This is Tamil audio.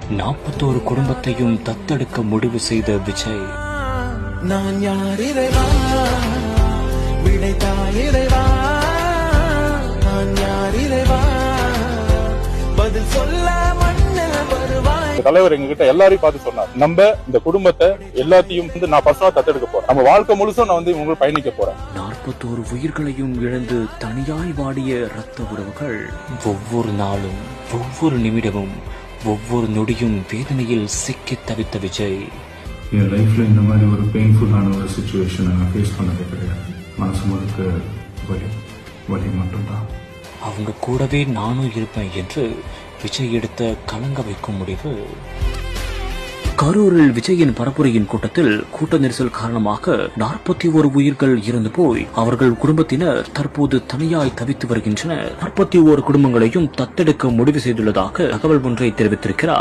41 குடும்பத்தையும் தத்தெடுக்க முடிவு செய்த விஜய். நான் யார் இறைவா, விடைத்தாய் இறைவா, நான் யார் இறைவா, பதில் சொல்ல மண்ணில் வருவாய். தலைவர் எங்ககிட்ட எல்லாரையும் பார்த்து சொன்னார், நம்ம இந்த குடும்பத்தை எல்லாத்தையும் நான் பர்சனலா தத்தெடுக்க போறேன். நம்ம வாழ்க்கை முழுசும் நான் இவங்க பயணிக்க போறேன். 41 உயிர்களையும் இழந்து தனியாய் வாடிய இரத்த உறவுகள். ஒவ்வொரு நாளும், ஒவ்வொரு நிமிடமும், ஒவ்வொரு நொடியும் வேதனையில் சிக்கி தவித்த விஜய். என் லைஃப்ல இந்த மாதிரி ஒரு பெயின்ஃபுல்லான ஒரு சிச்சுவேஷனை நான் ஃபேஸ் பண்ணதே கிடையாது. மனசு முழுக்க வலி, வலி மட்டும்தான். அவங்க கூடவே நானும் இருப்பேன் என்று விஜய் எடுத்த கலங்க வைக்கும் முடிவு. கரூரில் விஜயின் பரப்புரையின் கூட்டத்தில் கூட்ட நெரிசல் காரணமாக 41 உயிர்கள் இறந்து போய் அவர்கள் குடும்பத்தினர் தற்போது தனியாய் தவித்து வருகின்றனர். 41 குடும்பங்களையும் தத்தெடுக்க முடிவு செய்துள்ளதாக தகவல் ஒன்றை தெரிவித்திருக்கிறார்.